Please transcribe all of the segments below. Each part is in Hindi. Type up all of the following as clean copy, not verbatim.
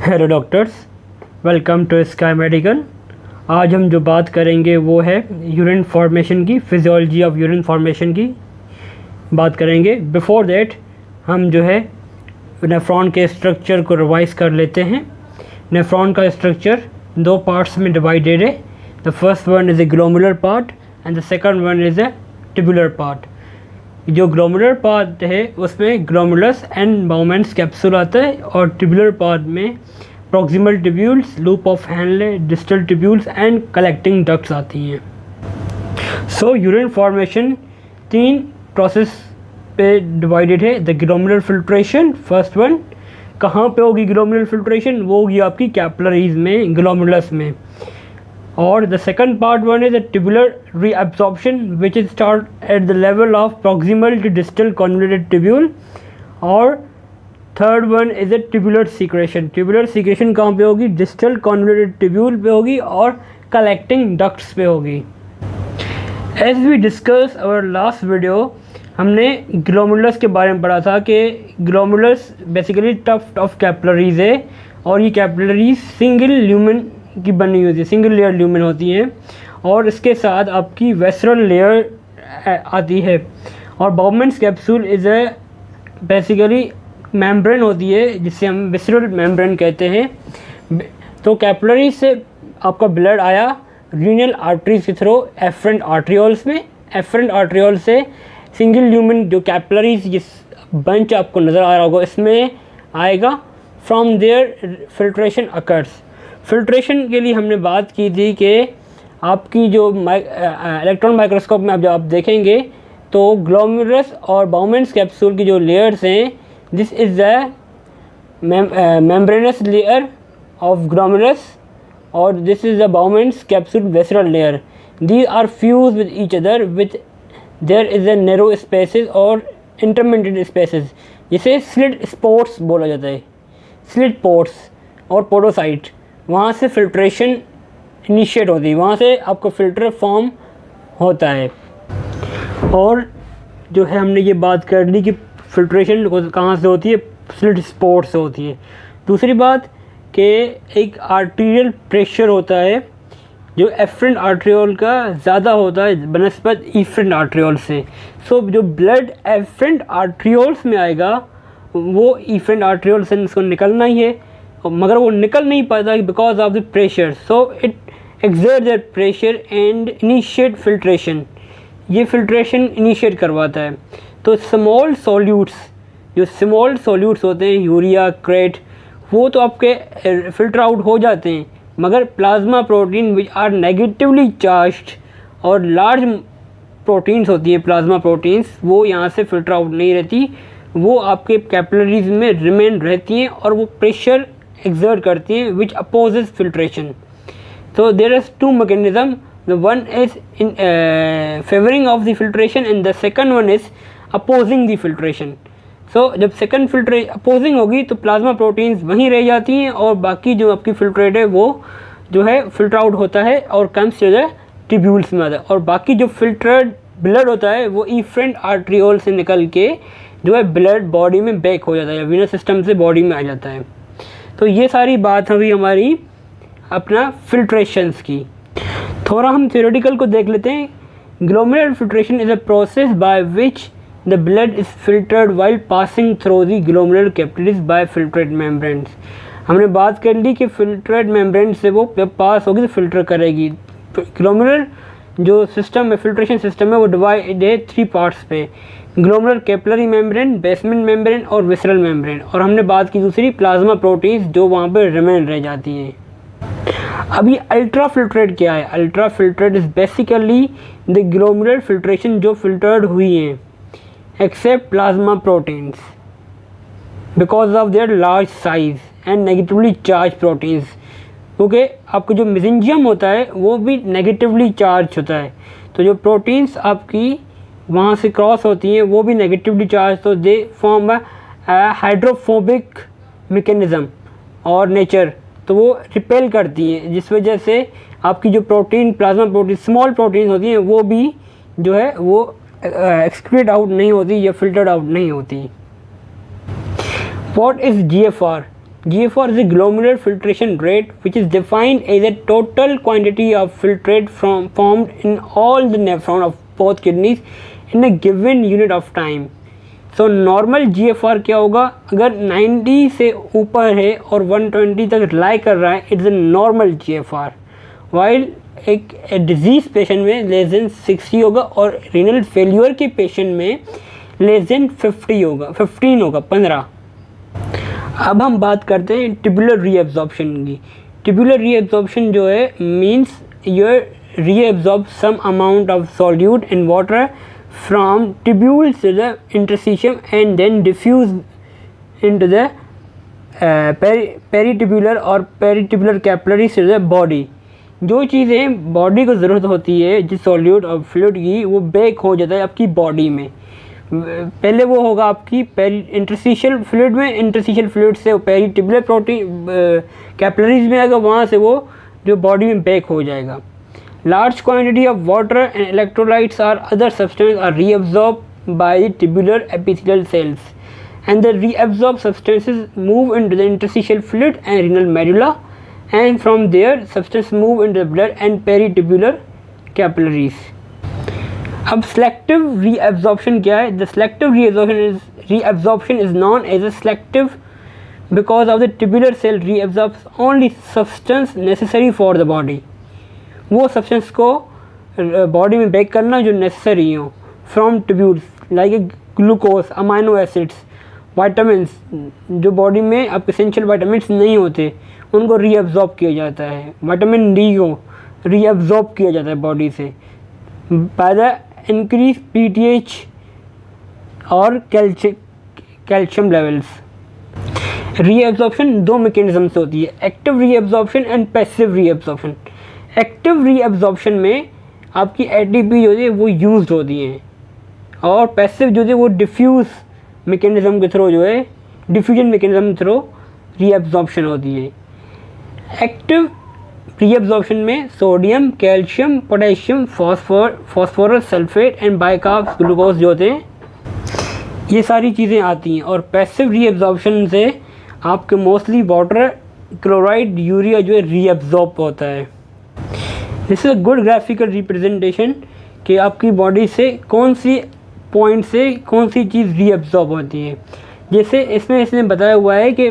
Hello doctors, welcome to sky medical. आज हम जो बात करेंगे वो है यूरिन फॉर्मेशन की, फिजियोलॉजी ऑफ यूरिन फॉर्मेशन की बात करेंगे। बिफोर दैट हम जो है नेफ्रॉन के स्ट्रक्चर को रिवाइज कर लेते हैं। नेफ्रॉन का स्ट्रक्चर दो पार्ट्स में डिवाइडेड है। The first one is a glomerular part and the second one is a tubular part. जो ग्लोमुलर पार्ट है उसमें ग्लोमुलस एंड बाउमेंट्स कैप्सूल आता है, और ट्यूबुलर पार्ट में proximal tubules, loop of Henle, distal tubules and collecting ducts आती हैं। सो यूरिन फॉर्मेशन 3 प्रोसेस पे डिवाइडेड है। The glomerular filtration, first one कहाँ पे होगी ग्लोमुलर फिल्ट्रेशन? वो होगी आपकी कैपिलरीज में, ग्लोमुलस में। और the second part one is a tubular reabsorption which is start at the level of proximal to distal convoluted tubule, और third one is a tubular secretion. tubular secretion कहाँ पे होगी? distal convoluted tubule पे होगी और collecting ducts पे होगी। As we discussed our last video, हमने ग्लोमुलस के बारे में पढ़ा था कि ग्लोमुलस बेसिकली टफ्ट ऑफ कैपिलरीज है, और ये कैपिलरीज सिंगल ल्यूमेन की बनी होती है, सिंगल लेयर ल्यूमेन होती हैं, और इसके साथ आपकी वेस्ट्रल लेयर आती है। और Bowman's capsule is a basically membrane होती है जिसे हम विसरल मेम्ब्रेन कहते हैं। तो कैपिलरी से आपका ब्लड आया रीनल आर्टरीज के थ्रू एफरेंट आर्ट्रियोल्स में। एफरेंट आर्ट्रियोल से सिंगल ल्यूमेन जो कैपिलरीज जिस बंच आपको नज़र आ रहा होगा इसमें आएगा। From there filtration occurs. Filtration के लिए हमने बात की थी कि आपकी जो इलेक्ट्रॉन माइक्रोस्कोप में जब आप देखेंगे तो ग्लोमुलस और बाउमेंट्स कैप्सूल की जो लेयर्स हैं, this is the membranous layer of glomerulus और this is the Bowman's capsule visceral layer. These are fused with each other with there is a narrow spaces और इंटरमीडिएट स्पेसेस, जिसे स्लिट स्पॉट्स बोला जाता है। स्लिट पोर्ट्स और पोरोसाइट, वहाँ से फिल्ट्रेशन इनिशिएट होती है, वहाँ से आपको फ़िल्टर फॉर्म होता है। और जो है हमने ये बात कर ली कि फ़िल्ट्रेशन कहाँ से होती है, स्लिट स्पॉट से होती है। दूसरी बात कि एक आर्टीरियल प्रेशर होता है जो एफरेंट आर्ट्रियोल का ज़्यादा होता है बनस्पत इफरेंट आर्ट्रियोल से। सो जो ब्लड एफरेंट आर्ट्रियोल्स में आएगा वो इफरेंट आर्ट्रियोल से उसको निकलना ही है, मगर वो निकल नहीं पाता because of the pressure. So it exert that pressure and initiate filtration. ये फिल्ट्रेशन इनिशिएट करवाता है। तो स्मॉल सॉल्यूट्स, जो स्मॉल सॉल्यूट्स होते हैं यूरिया, क्रेट, वो तो आपके फिल्टर आउट हो जाते हैं, मगर plasma protein which are negatively charged और लार्ज प्रोटीन्स होती हैं प्लाज्मा प्रोटीन्स, वो यहाँ से फिल्टर आउट नहीं रहती, वो आपके कैपिलरीज में रिमेन रहती हैं और वो प्रेशर exert करती हैं which opposes filtration. So there is 2 mechanism. The one is in favoring of the filtration and the second one is opposing the filtration. So जब second filtration opposing होगी तो प्लाज्मा प्रोटीन्स वहीं रह जाती हैं और बाकी जो आपकी फिल्ट्रेट है वो जो है फिल्टर आउट होता है और कम्स टू द ट्यूब्यूल्स में आता है। और बाकी जो फिल्टर्ड ब्लड होता है वो इफरेंट आर्ट्रियोल से निकल के जो है ब्लड बॉडी में बैक हो जाता है, वीनस सिस्टम से बॉडी में आ जाता है। तो ये सारी बात हुई हमारी अपना फिल्ट्रेशंस की। थोड़ा हम थ्योरेटिकल को देख लेते हैं। Glomerular filtration is a process by which the blood is filtered while passing through the glomerular capillaries by filtrate membranes. हमने बात कर ली कि फिल्ट्रेट मेम्ब्रेन से वो पास होगी तो फिल्टर करेगी। ग्लोमुलर जो सिस्टम है, फिल्ट्रेशन सिस्टम है, वो डिवाइड है 3 पार्ट्स पे, glomerular capillary membrane, basement membrane और विसरल मेम्ब्रेन। और हमने बात की दूसरी प्लाज्मा प्रोटीन्स जो वहाँ पे रिमेन रह जाती हैं। अभी अल्ट्रा फिल्ट्रेट क्या है? Ultra filtrate is basically the glomerular filtration जो फिल्टर्ड हुई हैं except plasma proteins because of their large size and negatively charge proteins, क्योंकि आपका जो मेसेंजियम होता है वो भी नेगेटिवली चार्ज होता है। तो जो प्रोटीन्स आपकी वहाँ से क्रॉस होती हैं वो भी नेगेटिवली चार्ज, तो दे फॉर्म हाइड्रोफोबिक मैकेनिज़्म और नेचर, तो वो रिपेल करती हैं, जिस वजह से आपकी जो protein plasma protein small protein होती हैं वो भी जो है वो एक्सक्रीट आउट नहीं होती या फिल्टर्ड आउट नहीं होती। What is GFR? GFR is a glomerular filtration rate which is defined as a total quantity of filtrate formed in all the nephron of both kidneys in a given unit of time. So normal GFR क्या होगा, अगर 90 से ऊपर है और 120 तक लाई कर रहा है, it's a normal GFR. While एक डिजीज़ पेशेंट में लेस देन 60 होगा और रीनल फेल्यूर के पेशेंट में लेस देन 50 होगा, 15 होगा, 15. अब हम बात करते हैं ट्यूबुलर रीएब्जॉर्प्शन की. ट्यूबुलर रीएब्जॉर्प्शन जो है means your reabsorb some amount of solute in water from tubules to the interstitium and then diffuse into the peritubular or peritubular capillaries to the body. जो चीज़ें बॉडी को ज़रूरत होती है जिस सॉल्यूट और फ्लूइड की, वो बैक हो जाता है आपकी बॉडी में. पहले वो होगा आपकी इंटरस्टिशियल फ्लूइड में, इंटरस्टिशियल फ्लूइड से पेरिट्यूबुलर प्रोटीन कैपिलरीज में आएगा, वहाँ से वो जो बॉडी में बैक हो जाएगा. Large quantity of water and electrolytes or other substances are reabsorbed by the tubular epithelial cells, and the reabsorbed substances move into the interstitial fluid and renal medulla, and from there substances move into the blood and peritubular capillaries. अब selective reabsorption क्या है? The selective reabsorption is known as a selective because of the tubular cell reabsorbs only substance necessary for the body. वो सब्सटेंस को बॉडी में बैक करना जो नेसेसरी हो from tubules like a glucose, amino acids, vitamins जो बॉडी में अब एसेंशियल वाइटामिन्स नहीं होते उनको रीअब्जॉर्ब किया जाता है. विटामिन डी को रीअब्जॉर्ब किया जाता है बॉडी से बाय द इंक्रीज पीटीएच और कैल्शियम लेवल्स. रीअब्जॉर्प्शन दो मैकेनिज्म से होती है, active reabsorption and passive reabsorption. Active reabsorption में आपकी एटीपी जो है वो यूज होती है और पैसिव जो है वो डिफ्यूज़ मैकेनिज्म के थ्रू जो है डिफ्यूजन मैकेनिज्म के थ्रू रीअब्जॉर्प्शन होती है. एक्टिव रीअब्जॉर्प्शन में sodium, calcium, potassium, phosphorus, sulphate and bicarbs, glucose जो होते हैं ये सारी चीज़ें आती हैं. और पैसिव रीअब्जॉर्प्शन से आपके मोस्टली वाटर, क्लोराइड, यूरिया जो है रीअब्जॉर्ब होता है. This is a good graphical representation कि आपकी बॉडी से कौन सी पॉइंट से कौन सी चीज़ रीअब्जॉर्ब होती है. जैसे इसने बताया हुआ है कि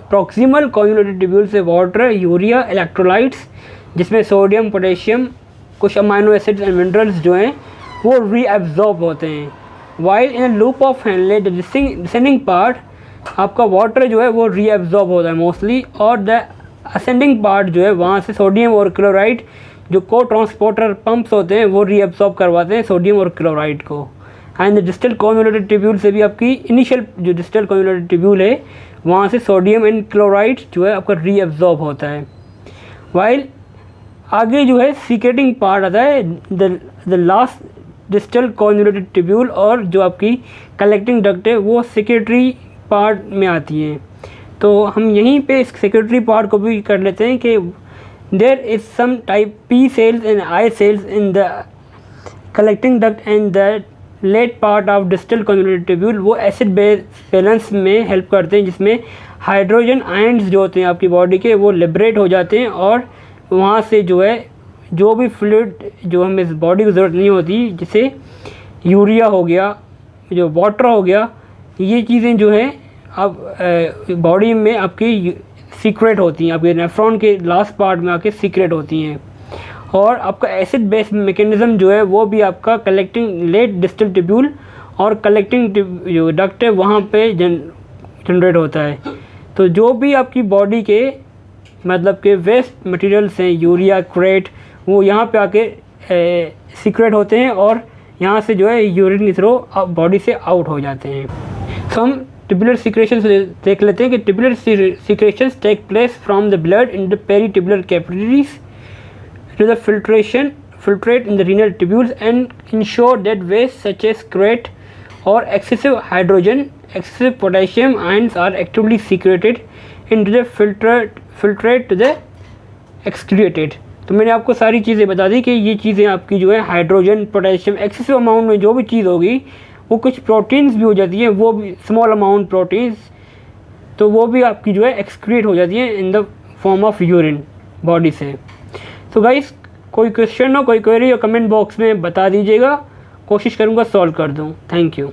प्रॉक्सिमल कॉन्जुगेटेड ट्यूब्यूल से वाटर, यूरिया, इलेक्ट्रोलाइट्स जिसमें सोडियम, पोटेशियम, कुछ अमाइनो एसिड्स एंड मिनरल्स जो हैं वो रीअब्जॉर्ब होते हैं. While in a loop of Henle the descending part आपका वाटर जो है वो रीअब्जॉर्ब होता है मोस्टली, और द असेंडिंग पार्ट जो है वहाँ से सोडियम और क्लोराइड जो को ट्रांसपोर्टर पंप्स होते हैं वो रीअब्सॉर्ब करवाते हैं सोडियम और क्लोराइड को. एंड डिस्टल कॉन्जुगेटेड ट्यूब्यूल से भी आपकी इनिशियल जो डिस्टल कॉन्जुगेटेड ट्यूब्यूल है वहाँ से सोडियम एंड क्लोराइड जो है आपका रीअब्सॉर्ब होता है. वाइल आगे जो है सीक्रेटिंग पार्ट आता है, the last distal conjugated tubule, और जो आपकी कलेक्टिंग डक्ट है वो सेक्रेटरी पार्ट में आती है. तो हम यहीं पे इस सेक्रेटरी पार्ट को भी कर लेते हैं कि there is some type P cells and I cells in the collecting duct and the late part of distal conjugated tubule. वो एसिड बेस बैलेंस में हेल्प करते हैं जिसमें हाइड्रोजन आयन्स जो होते हैं आपकी बॉडी के वो लिबरेट हो जाते हैं और वहाँ से जो है जो भी फ्लूइड जो हमें इस बॉडी को ज़रूरत नहीं होती, जैसे यूरिया हो गया, जो वाटर हो गया, ये चीज़ें जो हैं अब बॉडी में आपकी सीक्रेट होती हैं, आपके नेफ्रॉन के लास्ट पार्ट में आके सीक्रेट होती हैं. और आपका एसिड बेस मैकेनिज्म जो है वो भी आपका कलेक्टिंग लेट डिस्टल ट्यूब्यूल और कलेक्टिंग जो डक्ट है वहाँ पे जनरेट होता है. तो जो भी आपकी बॉडी के मतलब के वेस्ट मटेरियल्स हैं, यूरिया, क्रेट, वो यहाँ पे आके सीक्रेट होते हैं और यहाँ से जो है यूरिन के थ्रू बॉडी से आउट हो जाते हैं. तो हम ट्यूबुलर सिक्रेशंस देख लेते हैं कि tubular secretions take place from the blood in the peritubular capillaries to the filtrate in the renal tubules and ensure that waste such as crate or excessive hydrogen, excessive potassium ions are actively secreted into the filtrate to the excreted. तो मैंने आपको सारी चीज़ें बता दी कि ये चीज़ें आपकी जो है हाइड्रोजन, पोटेशियम, एक्सेसिव अमाउंट में जो भी चीज़ होगी वो कुछ प्रोटीन्स भी हो जाती है, वो भी स्मॉल अमाउंट प्रोटीन्स तो वो भी आपकी जो है एक्सक्रीट हो जाती है in the form of urine body से। तो गाइस कोई क्वेश्चन हो, कोई क्वेरी हो, कमेंट बॉक्स में बता दीजिएगा, कोशिश करूँगा सॉल्व कर दूँ। Thank you.